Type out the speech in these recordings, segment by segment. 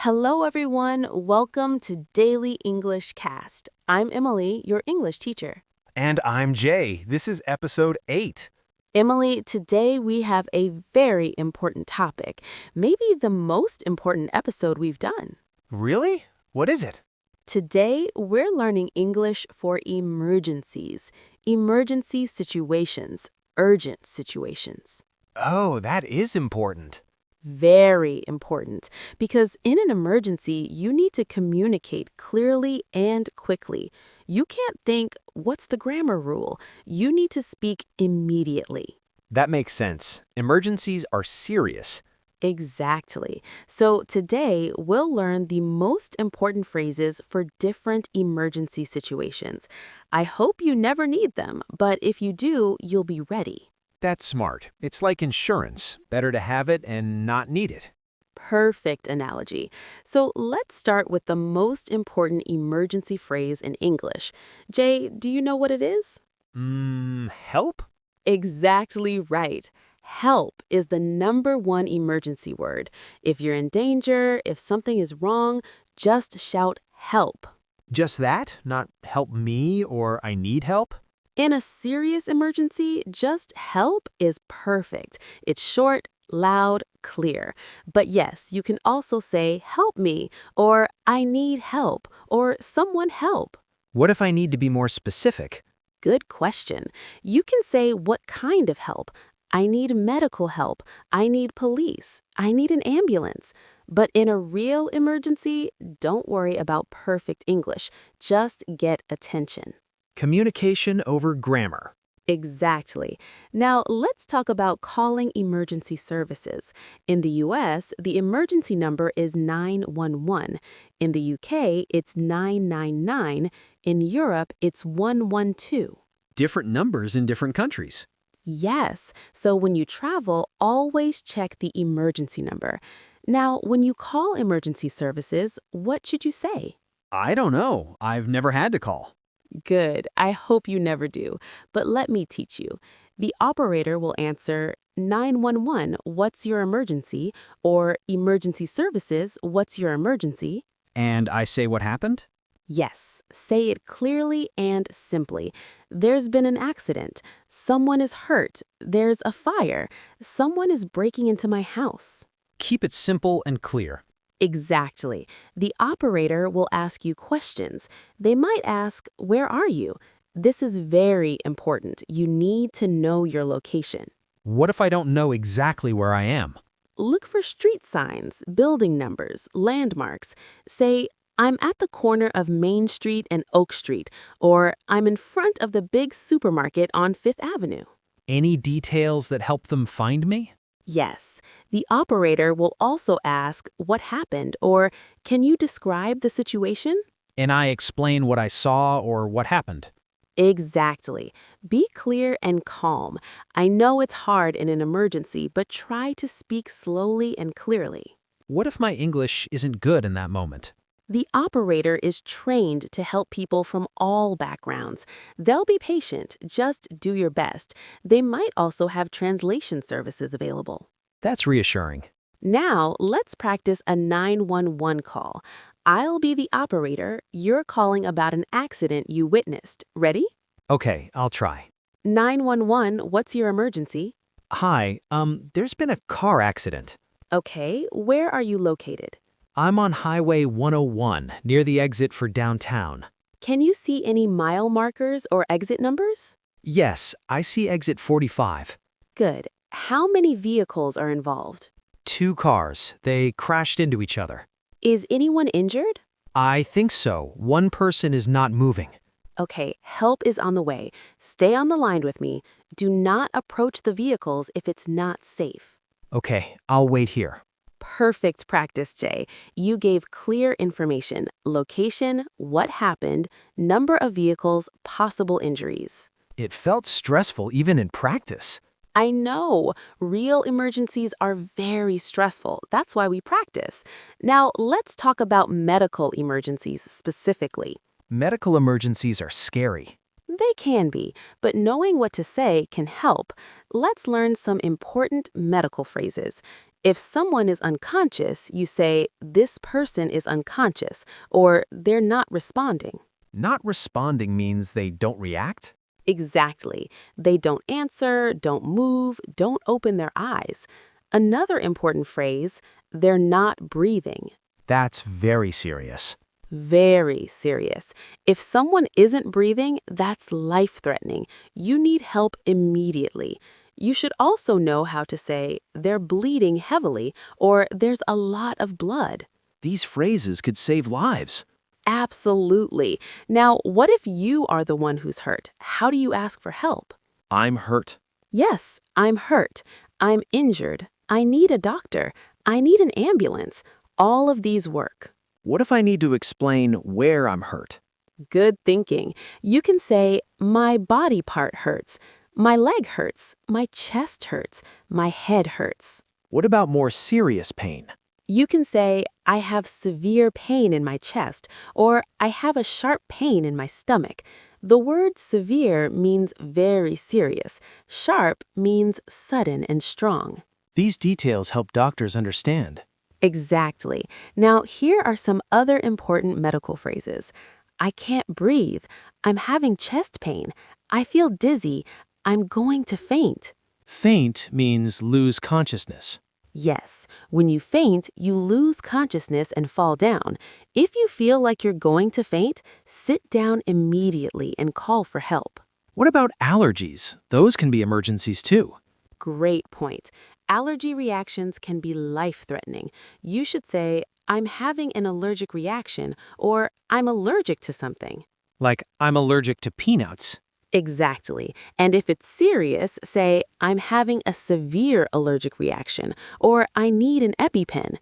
Hello, everyone. Welcome to Daily English Cast. I'm Emily, your English teacher. And I'm Jay. This is episode 8. Emily, today we have a very important topic, maybe the most important episode we've done. Really? What is it? Today, we're learning English for emergencies, emergency situations, urgent situations. Oh, that is important. Very important, because in an emergency, you need to communicate clearly and quickly. You can't think, what's the grammar rule? You need to speak immediately. That makes sense. Emergencies are serious. Exactly. So today, we'll learn the most important phrases for different emergency situations. I hope you never need them, but if you do, you'll be ready. That's smart. It's like insurance. Better to have it and not need it. Perfect analogy. So let's start with the most important emergency phrase in English. Jay, do you know what it is? Help? Exactly right. Help is the number one emergency word. If you're in danger, if something is wrong, just shout help. Just that? Not help me or I need help? In a serious emergency, just help is perfect. It's short, loud, clear. But yes, you can also say help me, or I need help, or someone help. What if I need to be more specific? Good question. You can say what kind of help. I need medical help. I need police. I need an ambulance. But in a real emergency, don't worry about perfect English. Just get attention. Communication over grammar. Exactly. Now, let's talk about calling emergency services. In the US, the emergency number is 911. In the UK, it's 999. In Europe, it's 112. Different numbers in different countries. Yes, so when you travel, always check the emergency number. Now, when you call emergency services, what should you say? I don't know. I've never had to call. Good. I hope you never do. But let me teach you. The operator will answer 911, what's your emergency? Or emergency services, what's your emergency? And I say what happened? Yes, say it clearly and simply. There's been an accident. Someone is hurt. There's a fire. Someone is breaking into my house. Keep it simple and clear. Exactly. The operator will ask you questions. They might ask, where are you? This is very important. You need to know your location. What if I don't know exactly where I am? Look for street signs, building numbers, landmarks. Say, I'm at the corner of Main Street and Oak Street, or I'm in front of the big supermarket on Fifth Avenue. Any details that help them find me? Yes, the operator will also ask what happened or can you describe the situation? And I explain what I saw or what happened. Exactly. Be clear and calm. I know it's hard in an emergency, but try to speak slowly and clearly. What if my English isn't good in that moment? The operator is trained to help people from all backgrounds. They'll be patient, just do your best. They might also have translation services available. That's reassuring. Now, let's practice a 911 call. I'll be the operator. You're calling about an accident you witnessed. Ready? Okay, I'll try. 911, what's your emergency? Hi, there's been a car accident. Okay, where are you located? I'm on Highway 101 near the exit for downtown. Can you see any mile markers or exit numbers? Yes, I see exit 45. Good. How many vehicles are involved? 2 cars. They crashed into each other. Is anyone injured? I think so. One person is not moving. Okay, help is on the way. Stay on the line with me. Do not approach the vehicles if it's not safe. Okay, I'll wait here. Perfect practice, Jay. You gave clear information, location, what happened, number of vehicles, possible injuries. It felt stressful even in practice. I know, real emergencies are very stressful. That's why we practice. Now, let's talk about medical emergencies specifically. Medical emergencies are scary. They can be, but knowing what to say can help. Let's learn some important medical phrases. If someone is unconscious, you say, this person is unconscious, or they're not responding. Not responding means they don't react? Exactly. They don't answer, don't move, don't open their eyes. Another important phrase, they're not breathing. That's very serious. Very serious. If someone isn't breathing, that's life-threatening. You need help immediately. You should also know how to say, they're bleeding heavily, or there's a lot of blood. These phrases could save lives. Absolutely. Now, what if you are the one who's hurt? How do you ask for help? I'm hurt. Yes, I'm hurt. I'm injured. I need a doctor. I need an ambulance. All of these work. What if I need to explain where I'm hurt? Good thinking. You can say, my body part hurts. My leg hurts. My chest hurts. My head hurts. What about more serious pain? You can say, I have severe pain in my chest, or I have a sharp pain in my stomach. The word severe means very serious. Sharp means sudden and strong. These details help doctors understand. Exactly. Now, here are some other important medical phrases. I can't breathe. I'm having chest pain. I feel dizzy. I'm going to faint. Faint means lose consciousness. Yes, when you faint, you lose consciousness and fall down. If you feel like you're going to faint, sit down immediately and call for help. What about allergies? Those can be emergencies too. Great point. Allergy reactions can be life-threatening. You should say, I'm having an allergic reaction, or I'm allergic to something. Like, I'm allergic to peanuts. Exactly. And if it's serious, say, I'm having a severe allergic reaction, or I need an EpiPen.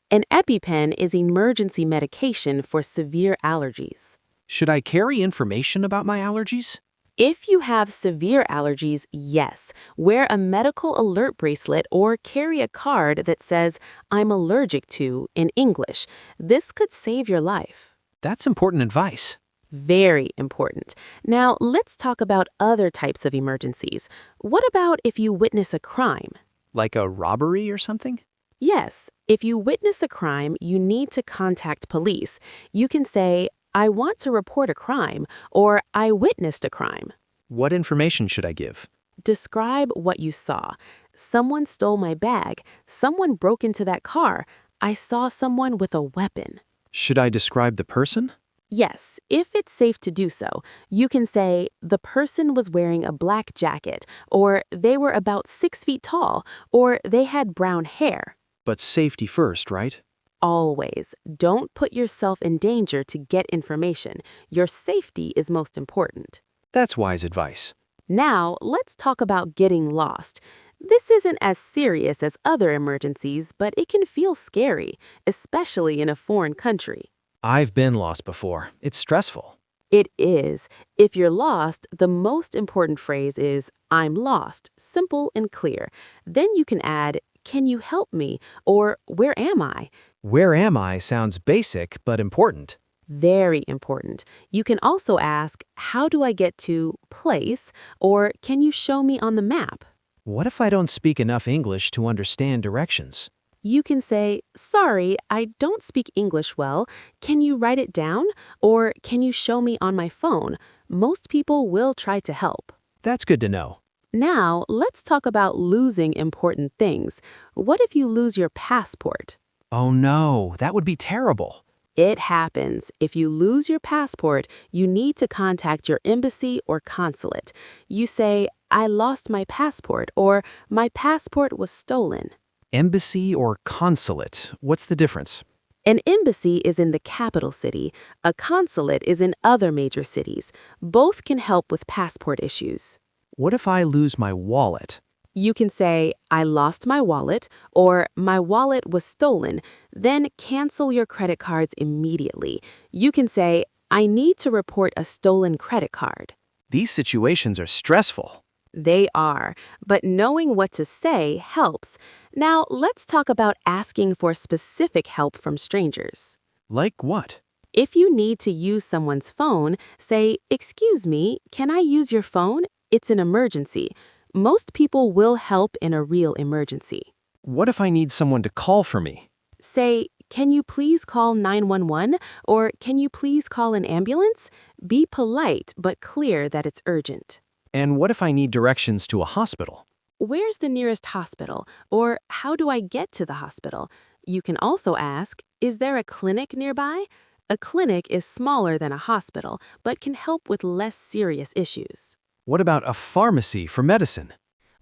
An EpiPen is emergency medication for severe allergies. Should I carry information about my allergies? If you have severe allergies, yes, wear a medical alert bracelet or carry a card that says, I'm allergic to, in English. This could save your life. That's important advice. Very important. Now, let's talk about other types of emergencies. What about if you witness a crime? Like a robbery or something? Yes, if you witness a crime, you need to contact police. You can say, I want to report a crime, or I witnessed a crime. What information should I give? Describe what you saw. Someone stole my bag. Someone broke into that car. I saw someone with a weapon. Should I describe the person? Yes, if it's safe to do so, you can say, the person was wearing a black jacket, or they were about 6 feet tall, or they had brown hair. But safety first, right? Always. Don't put yourself in danger to get information. Your safety is most important. That's wise advice. Now, let's talk about getting lost. This isn't as serious as other emergencies, but it can feel scary, especially in a foreign country. I've been lost before. It's stressful. It is. If you're lost, the most important phrase is, I'm lost, simple and clear. Then you can add, can you help me? Or where am I? Where am I sounds basic but important. Very important. You can also ask, how do I get to place? Or can you show me on the map? What if I don't speak enough English to understand directions? You can say, sorry, I don't speak English well. Can you write it down? Or can you show me on my phone? Most people will try to help. That's good to know. Now, let's talk about losing important things. What if you lose your passport? Oh no, that would be terrible. It happens. If you lose your passport, you need to contact your embassy or consulate. You say, I lost my passport, or my passport was stolen. Embassy or consulate, what's the difference? An embassy is in the capital city. A consulate is in other major cities. Both can help with passport issues. What if I lose my wallet? You can say, I lost my wallet, or my wallet was stolen. Then cancel your credit cards immediately. You can say, I need to report a stolen credit card. These situations are stressful. They are, but knowing what to say helps. Now, let's talk about asking for specific help from strangers. Like what? If you need to use someone's phone, say, excuse me, can I use your phone? It's an emergency. Most people will help in a real emergency. What if I need someone to call for me? Say, can you please call 911 or can you please call an ambulance? Be polite but clear that it's urgent. And what if I need directions to a hospital? Where's the nearest hospital? Or how do I get to the hospital? You can also ask, is there a clinic nearby? A clinic is smaller than a hospital, but can help with less serious issues. What about a pharmacy for medicine?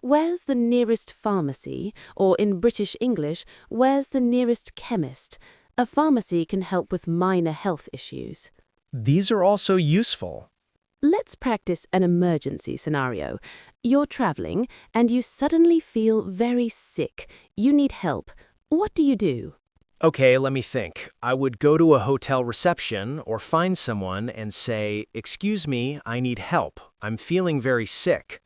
Where's the nearest pharmacy? Or in British English, where's the nearest chemist? A pharmacy can help with minor health issues. These are also useful. Let's practice an emergency scenario. You're traveling and you suddenly feel very sick. You need help. What do you do? Okay, let me think. I would go to a hotel reception or find someone and say, "Excuse me, I need help. I'm feeling very sick.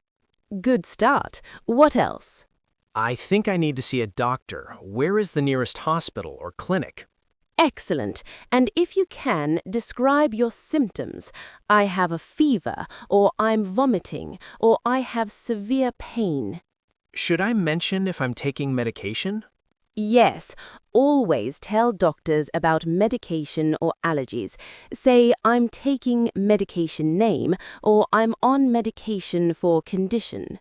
Good start. What else? I think I need to see a doctor. Where is the nearest hospital or clinic?" Excellent. And if you can, describe your symptoms. I have a fever, or I'm vomiting, or I have severe pain. Should I mention if I'm taking medication? Yes, always tell doctors about medication or allergies. Say, I'm taking medication name, or I'm on medication for condition.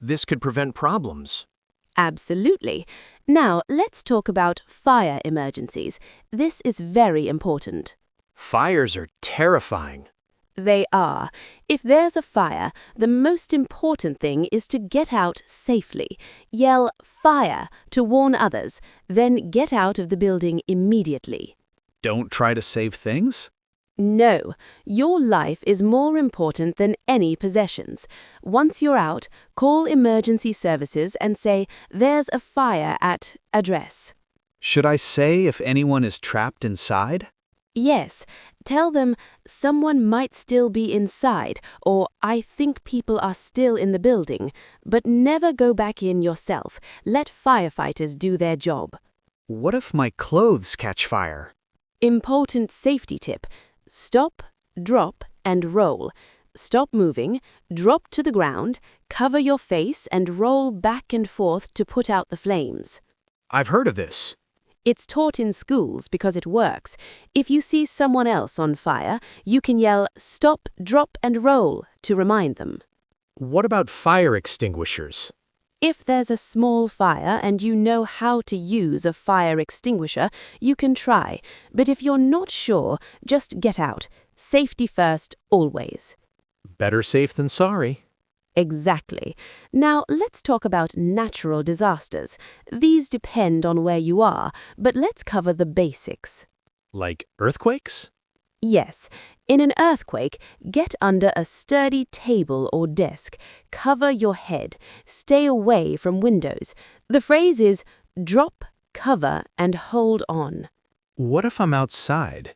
This could prevent problems. Absolutely. Now, let's talk about fire emergencies. This is very important. Fires are terrifying. They are. If there's a fire, the most important thing is to get out safely. Yell "fire" to warn others, then get out of the building immediately. Don't try to save things? No, your life is more important than any possessions. Once you're out, call emergency services and say, "There's a fire at address." Should I say if anyone is trapped inside? Yes, tell them, "Someone might still be inside," or "I think people are still in the building," but never go back in yourself. Let firefighters do their job. What if my clothes catch fire? Important safety tip. Stop, drop, and roll. Stop moving, drop to the ground, cover your face, and roll back and forth to put out the flames. I've heard of this. It's taught in schools because it works. If you see someone else on fire, you can yell "Stop, drop, and roll" to remind them. What about fire extinguishers? If there's a small fire and you know how to use a fire extinguisher, you can try. But if you're not sure, just get out. Safety first, always. Better safe than sorry. Exactly. Now, let's talk about natural disasters. These depend on where you are, but let's cover the basics. Like earthquakes? Yes, in an earthquake, get under a sturdy table or desk. Cover your head. Stay away from windows. The phrase is drop, cover, and hold on. What if I'm outside?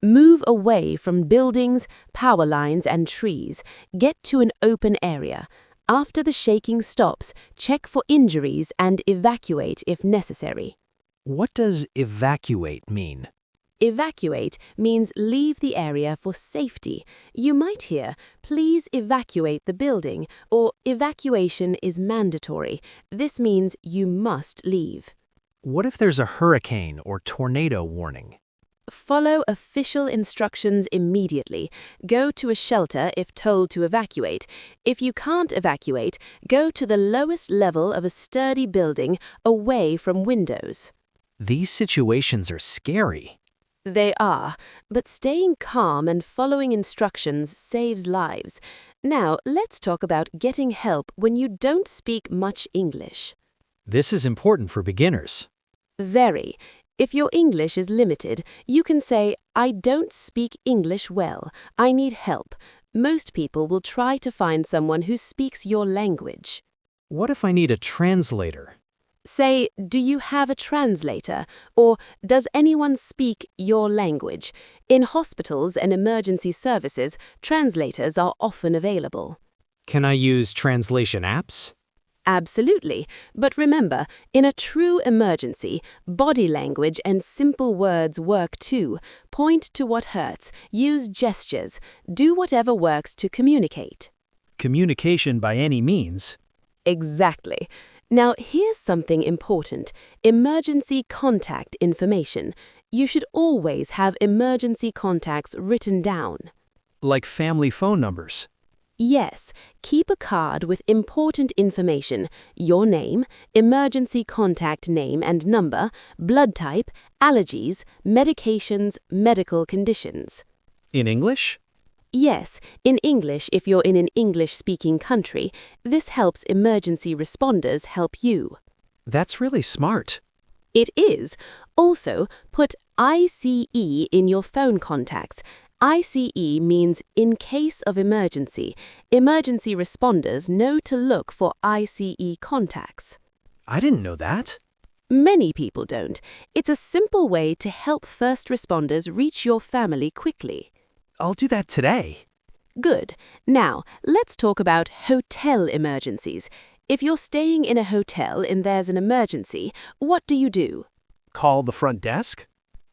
Move away from buildings, power lines, and trees. Get to an open area. After the shaking stops, check for injuries and evacuate if necessary. What does evacuate mean? Evacuate means leave the area for safety. You might hear, "Please evacuate the building," or "Evacuation is mandatory." This means you must leave. What if there's a hurricane or tornado warning? Follow official instructions immediately. Go to a shelter if told to evacuate. If you can't evacuate, go to the lowest level of a sturdy building away from windows. These situations are scary. They are, but staying calm and following instructions saves lives. Now, let's talk about getting help when you don't speak much English. This is important for beginners. Very. If your English is limited, you can say, "I don't speak English well. I need help." Most people will try to find someone who speaks your language. What if I need a translator? Say, "Do you have a translator?" or "Does anyone speak your language?" In hospitals and emergency services, translators are often available. Can I use translation apps? Absolutely. But remember, in a true emergency, body language and simple words work too. Point to what hurts. Use gestures. Do whatever works to communicate. Communication by any means. Exactly. Now, here's something important. Emergency contact information. You should always have emergency contacts written down. Like family phone numbers. Yes, keep a card with important information, your name, emergency contact name and number, blood type, allergies, medications, medical conditions. In English? Yes, in English if you're in an English-speaking country. This helps emergency responders help you. That's really smart. It is. Also, put ICE in your phone contacts. ICE means in case of emergency. Emergency responders know to look for ICE contacts. I didn't know that. Many people don't. It's a simple way to help first responders reach your family quickly. I'll do that today. Good. Now, let's talk about hotel emergencies. If you're staying in a hotel and there's an emergency, what do you do? Call the front desk?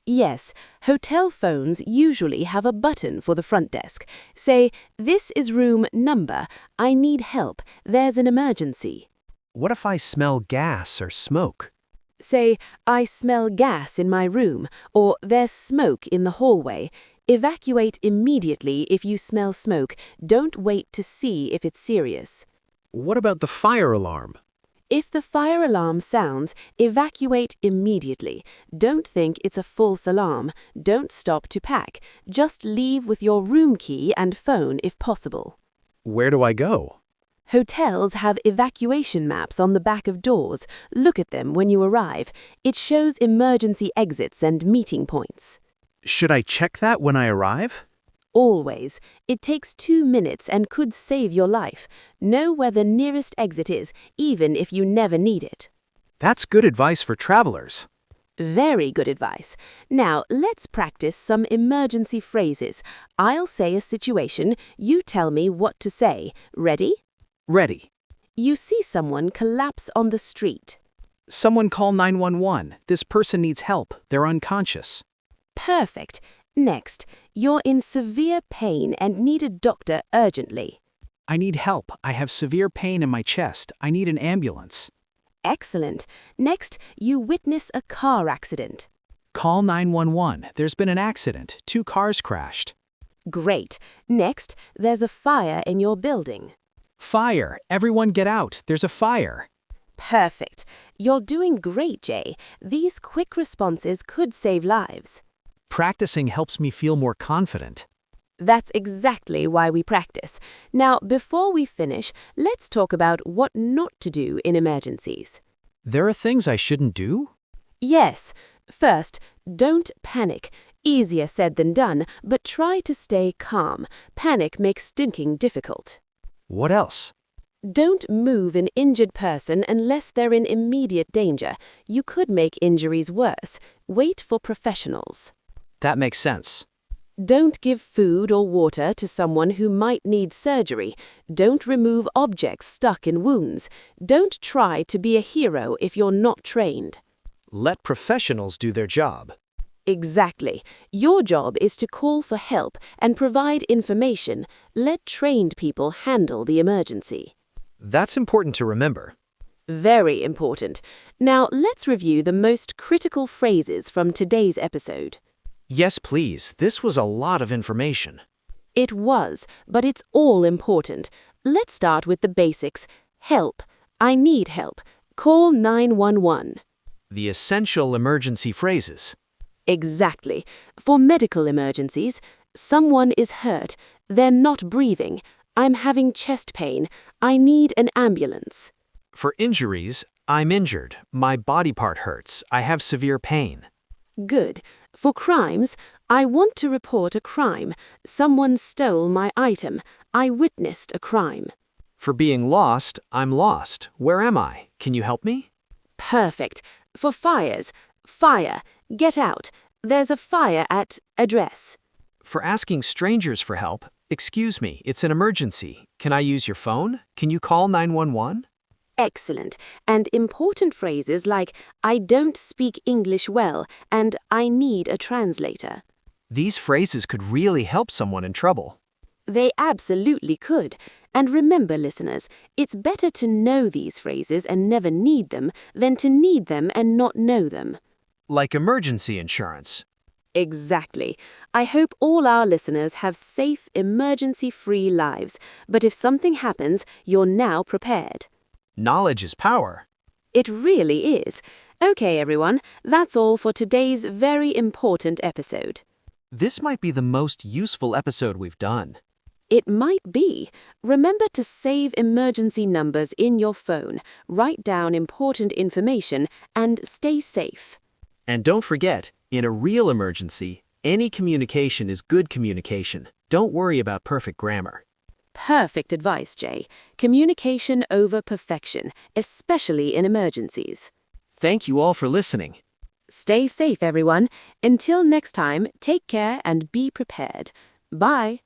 Yes, hotel phones usually have a button for the front desk. Say, "This is room number. I need help. There's an emergency." What if I smell gas or smoke? Say, "I smell gas in my room," or "There's smoke in the hallway." Evacuate immediately if you smell smoke. Don't wait to see if it's serious. What about the fire alarm? If the fire alarm sounds, evacuate immediately. Don't think it's a false alarm. Don't stop to pack. Just leave with your room key and phone if possible. Where do I go? Hotels have evacuation maps on the back of doors. Look at them when you arrive. It shows emergency exits and meeting points. Should I check that when I arrive? Always. It takes 2 minutes and could save your life. Know where the nearest exit is, even if you never need it. That's good advice for travelers. Very good advice. Now, let's practice some emergency phrases. I'll say a situation, you tell me what to say. Ready? Ready. You see someone collapse on the street. Someone call 911. This person needs help. They're unconscious. Perfect. Next, you're in severe pain and need a doctor urgently. I need help. I have severe pain in my chest. I need an ambulance. Excellent. Next, you witness a car accident. Call 911. There's been an accident. 2 cars crashed. Great. Next, there's a fire in your building. Fire. Everyone get out. There's a fire. Perfect. You're doing great, Jay. These quick responses could save lives. Practicing helps me feel more confident. That's exactly why we practice. Now, before we finish, let's talk about what not to do in emergencies. There are things I shouldn't do? Yes. First, don't panic. Easier said than done, but try to stay calm. Panic makes stinking difficult. What else? Don't move an injured person unless they're in immediate danger. You could make injuries worse. Wait for professionals. That makes sense. Don't give food or water to someone who might need surgery. Don't remove objects stuck in wounds. Don't try to be a hero if you're not trained. Let professionals do their job. Exactly. Your job is to call for help and provide information. Let trained people handle the emergency. That's important to remember. Very important. Now, let's review the most critical phrases from today's episode. Yes, please. This was a lot of information. It was, but it's all important. Let's start with the basics. Help. I need help. Call 911. The essential emergency phrases. Exactly. For medical emergencies, someone is hurt. They're not breathing. I'm having chest pain. I need an ambulance. For injuries, I'm injured. My body part hurts. I have severe pain. Good. For crimes, I want to report a crime. Someone stole my item. I witnessed a crime. For being lost, I'm lost. Where am I? Can you help me? Perfect. For fires, fire. Get out. There's a fire at address. For asking strangers for help, excuse me, it's an emergency. Can I use your phone? Can you call 911? Excellent. And important phrases like, I don't speak English well, and I need a translator. These phrases could really help someone in trouble. They absolutely could. And remember, listeners, it's better to know these phrases and never need them than to need them and not know them. Like emergency insurance. Exactly. I hope all our listeners have safe, emergency-free lives, but if something happens, you're now prepared. Knowledge is power. It really is. Okay, everyone, that's all for today's very important episode. This might be the most useful episode we've done. It might be. Remember to save emergency numbers in your phone, write down important information, and stay safe. And don't forget, in a real emergency, any communication is good communication. Don't worry about perfect grammar. Perfect advice, Jay. Communication over perfection, especially in emergencies. Thank you all for listening. Stay safe, everyone. Until next time, take care and be prepared. Bye.